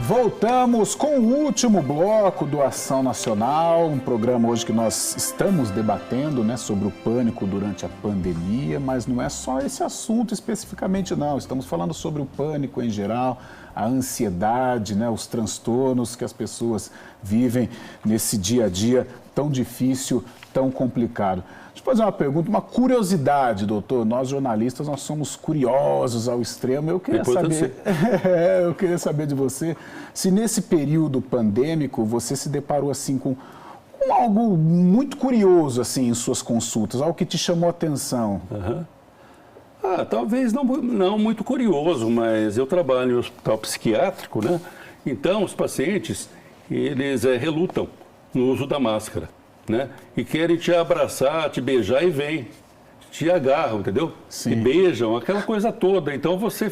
Voltamos com o último bloco do Ação Nacional, um programa hoje que nós estamos debatendo, né, sobre o pânico durante a pandemia, mas não é só esse assunto especificamente não, estamos falando sobre o pânico em geral, a ansiedade, né, os transtornos que as pessoas vivem nesse dia a dia tão difícil, tão complicado. Deixa eu fazer uma pergunta, uma curiosidade, doutor. Nós, jornalistas, nós somos curiosos ao extremo. Eu queria saber de você se nesse período pandêmico você se deparou assim com algo muito curioso assim em suas consultas, algo que te chamou a atenção. Talvez não muito curioso, mas eu trabalho em um hospital psiquiátrico, né? Então, os pacientes, eles relutam no uso da máscara. Né? E querem te abraçar, te beijar e vem, te agarram, entendeu? Sim. E beijam, aquela coisa toda. Então você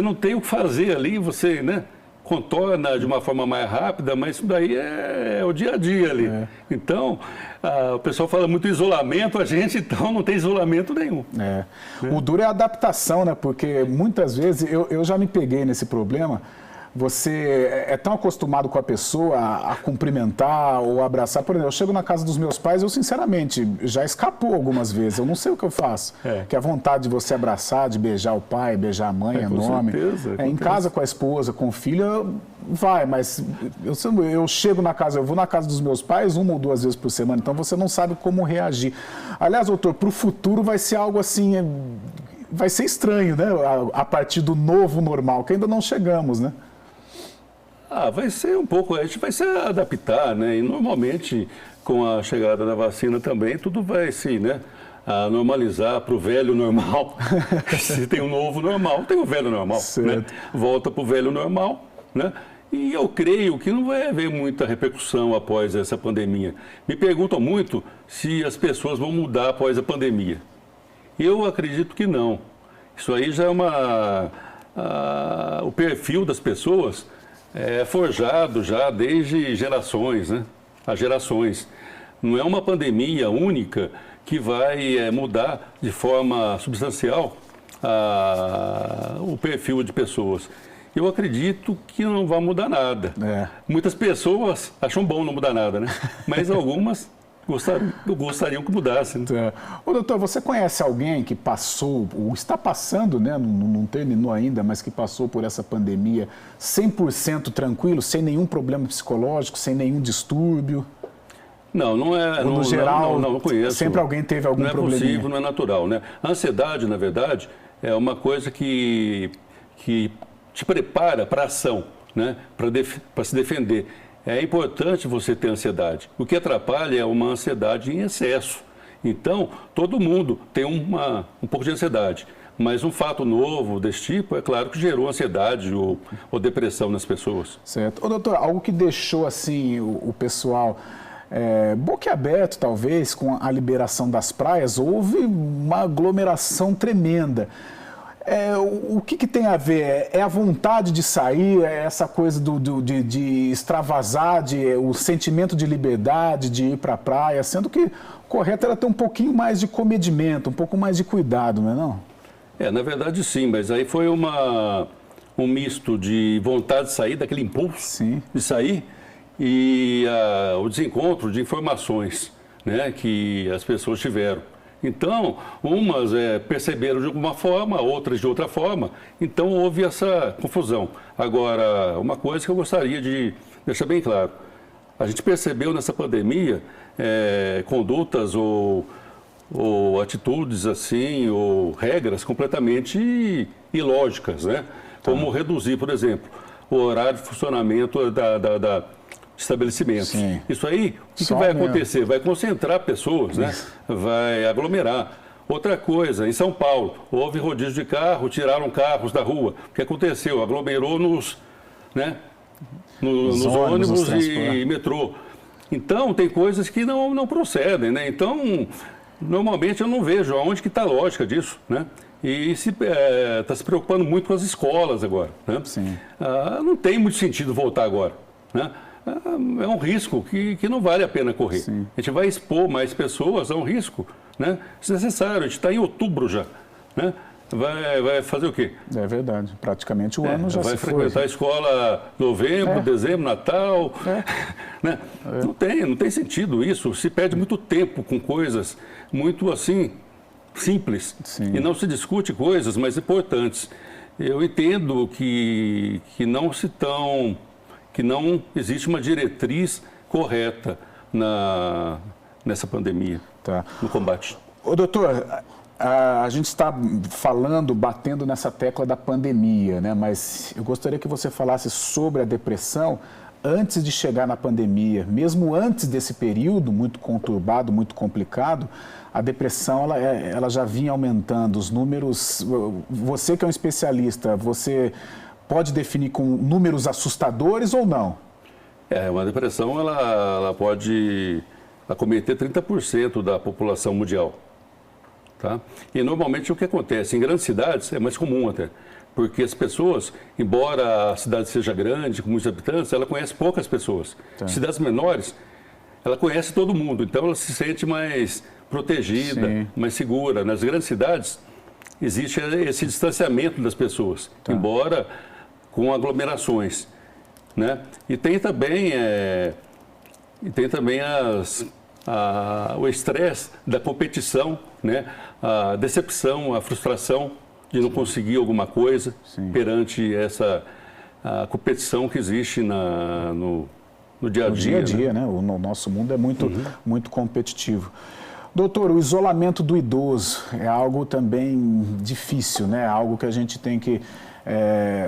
não tem o que fazer ali, você, né, contorna de uma forma mais rápida, mas isso daí é o dia a dia ali. Então, o pessoal fala muito isolamento, a gente então não tem isolamento nenhum. O duro é a adaptação, né? Porque muitas vezes eu já me peguei nesse problema. Você é tão acostumado com a pessoa a cumprimentar ou abraçar. Por exemplo, eu chego na casa dos meus pais, eu sinceramente já escapou algumas vezes. Eu não sei o que eu faço. Que a vontade de você abraçar, de beijar o pai, beijar a mãe, é enorme. Certeza, em casa com a esposa, com o filho, vai. Mas eu chego na casa, eu vou na casa dos meus pais 1 ou 2 vezes por semana. Então você não sabe como reagir. Aliás, doutor, para o futuro vai ser algo assim, vai ser estranho, né? A partir do novo normal, que ainda não chegamos, né? Vai ser um pouco, a gente vai se adaptar, né? E normalmente, com a chegada da vacina também, tudo vai se, né, normalizar para o velho normal. Se tem um novo normal, tem o velho normal, né? Volta para o velho normal, né? E eu creio que não vai haver muita repercussão após essa pandemia. Me perguntam muito se as pessoas vão mudar após a pandemia. Eu acredito que não. Isso aí já é o perfil das pessoas é forjado já desde gerações, né? Há gerações. Não é uma pandemia única que vai mudar de forma substancial o perfil de pessoas. Eu acredito que não vai mudar nada. Muitas pessoas acham bom não mudar nada, né? Mas algumas gostariam que mudasse. Né? Ô, doutor, você conhece alguém que passou, ou está passando, né? Não terminou ainda, mas que passou por essa pandemia 100% tranquilo, sem nenhum problema psicológico, sem nenhum distúrbio? Não é. No geral, não conheço. Sempre alguém teve algum problema. Não é possível, não é natural, né? A ansiedade, na verdade, é uma coisa que te prepara para a ação, né? Para se defender. É importante você ter ansiedade. O que atrapalha é uma ansiedade em excesso. Então, todo mundo tem um pouco de ansiedade. Mas um fato novo desse tipo, é claro que gerou ansiedade ou depressão nas pessoas. Certo. Ô, doutor, algo que deixou assim o pessoal boquiaberto, talvez, com a liberação das praias, houve uma aglomeração tremenda. O que tem a ver? É a vontade de sair, é essa coisa de extravasar, o sentimento de liberdade, de ir para a praia, sendo que o correto era ter um pouquinho mais de comedimento, um pouco mais de cuidado, não é não? Na verdade sim, mas aí foi um misto de vontade de sair, daquele impulso de sair, e o desencontro de informações, né, que as pessoas tiveram. Então, umas perceberam de uma forma, outras de outra forma. Então, houve essa confusão. Agora, uma coisa que eu gostaria de deixar bem claro. A gente percebeu nessa pandemia condutas ou atitudes assim, ou regras completamente ilógicas, né? Como reduzir, por exemplo, o horário de funcionamento da estabelecimentos. Sim. Isso aí, o que vai acontecer? Vai concentrar pessoas, né? Vai aglomerar. Outra coisa, em São Paulo, houve rodízio de carro, tiraram carros da rua. O que aconteceu? Aglomerou nos ônibus e metrô. Então, tem coisas que não procedem, né? Então, normalmente eu não vejo aonde que está a lógica disso, né? E está se preocupando muito com as escolas agora, né? Sim. Não tem muito sentido voltar agora, né? É um risco que não vale a pena correr. Sim. A gente vai expor mais pessoas a um risco, né, desnecessário. A gente está em outubro já, né? vai fazer o quê? É verdade. Praticamente o ano já se foi. Vai frequentar a escola novembro, dezembro, Natal. Né? Não tem sentido isso. Se perde muito tempo com coisas muito assim, simples. Sim. E não se discute coisas mais importantes. Eu entendo que não existe uma diretriz correta nessa pandemia, no combate. Ô, doutor, a gente está batendo nessa tecla da pandemia, né? Mas eu gostaria que você falasse sobre a depressão antes de chegar na pandemia. Mesmo antes desse período muito conturbado, muito complicado, a depressão ela já vinha aumentando. Os números, você que é um especialista, você pode definir com números assustadores ou não? Uma depressão ela pode acometer 30% da população mundial. Tá? E normalmente o que acontece? Em grandes cidades é mais comum até, porque as pessoas, embora a cidade seja grande, com muitos habitantes, ela conhece poucas pessoas. Cidades menores, ela conhece todo mundo, então ela se sente mais protegida, mais segura. Nas grandes cidades existe esse distanciamento das pessoas, embora com aglomerações, né? E tem também o estresse da competição, né? A decepção, a frustração de não conseguir alguma coisa perante a competição que existe no dia a dia. No dia a dia, né? O nosso mundo é muito competitivo. Doutor, o isolamento do idoso é algo também difícil, né? Algo que a gente tem que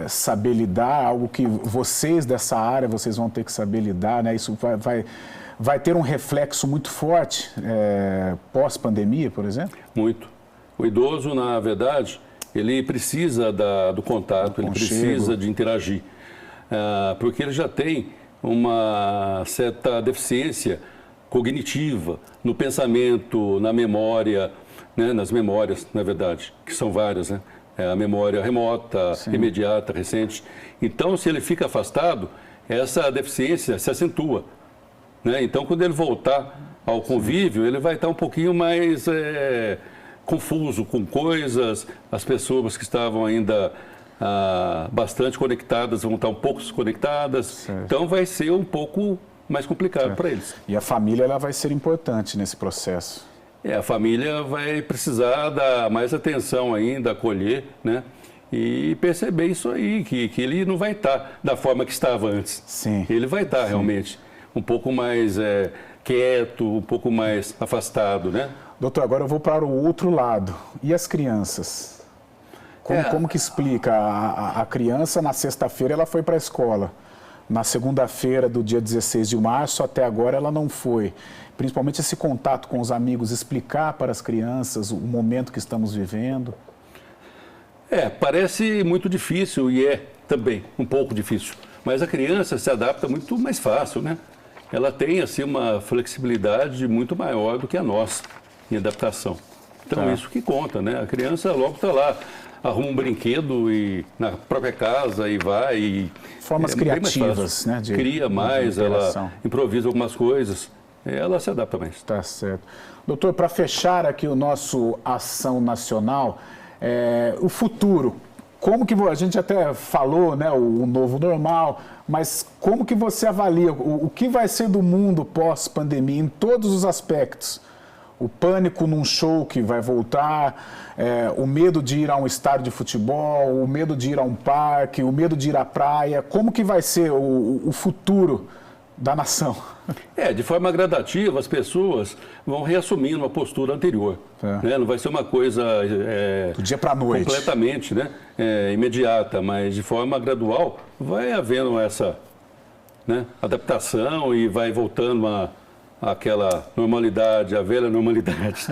saber lidar, algo que vocês dessa área, vocês vão ter que saber lidar, né? Isso vai ter um reflexo muito forte pós-pandemia, por exemplo? Muito. O idoso, na verdade, ele precisa do contato, ele precisa de interagir, porque ele já tem uma certa deficiência cognitiva no pensamento, na memória, né? Nas memórias, na verdade, que são várias, né? A memória remota, imediata, recente. Então, se ele fica afastado, essa deficiência se acentua, né? Então, quando ele voltar ao convívio, ele vai estar um pouquinho mais confuso com coisas, as pessoas que estavam ainda bastante conectadas vão estar um pouco desconectadas, então vai ser um pouco mais complicado para eles. E a família ela vai ser importante nesse processo. A família vai precisar dar mais atenção ainda, acolher, né? E perceber isso aí, que ele não vai estar da forma que estava antes. Sim. Ele vai estar realmente um pouco mais quieto, um pouco mais afastado, né? Doutor, agora eu vou para o outro lado. E as crianças? Como que explica? A criança, na sexta-feira, ela foi para a escola. Na segunda-feira do dia 16 de março, até agora, ela não foi. Principalmente esse contato com os amigos, explicar para as crianças o momento que estamos vivendo. Parece muito difícil e é também um pouco difícil. Mas a criança se adapta muito mais fácil, né? Ela tem, assim, uma flexibilidade muito maior do que a nossa em adaptação. Então, isso que conta, né? A criança logo está lá, arruma um brinquedo e na própria casa e vai. E formas criativas, né? Cria mais, ela improvisa algumas coisas, ela se adapta mais. Tá certo. Doutor, para fechar aqui o nosso Ação Nacional, o futuro, como que a gente até falou, né, o novo normal, mas como que você avalia o que vai ser do mundo pós-pandemia em todos os aspectos? O pânico num show que vai voltar, o medo de ir a um estádio de futebol, o medo de ir a um parque, o medo de ir à praia. Como que vai ser o futuro da nação? De forma gradativa, as pessoas vão reassumindo a postura anterior. Né? Não vai ser uma coisa do dia para a noite, completamente, né? Imediata, mas de forma gradual vai havendo essa, né, adaptação e vai voltando aquela normalidade, a velha normalidade.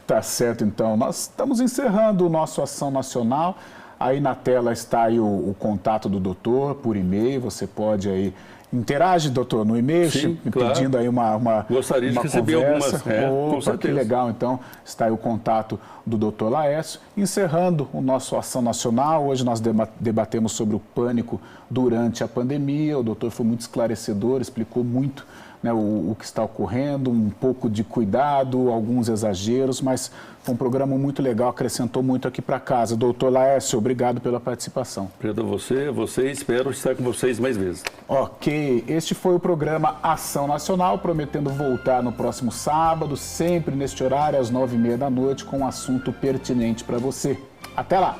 Tá certo, então. Nós estamos encerrando o nosso Ação Nacional. Aí na tela está aí o contato do doutor por e-mail. Você pode aí interage, doutor, no e-mail, pedindo aí uma Gostaria de receber conversa. algumas. Com certeza. Que legal, então. Está aí o contato do doutor Laércio. Encerrando o nosso Ação Nacional. Hoje nós debatemos sobre o pânico durante a pandemia. O doutor foi muito esclarecedor, explicou muito né, o que está ocorrendo, um pouco de cuidado, alguns exageros, mas foi um programa muito legal, acrescentou muito aqui para casa. Doutor Laércio, obrigado pela participação. Obrigado a você, espero estar com vocês mais vezes. Ok, este foi o programa Ação Nacional, prometendo voltar no próximo sábado, sempre neste horário, às 9h30 da noite, com um assunto pertinente para você. Até lá!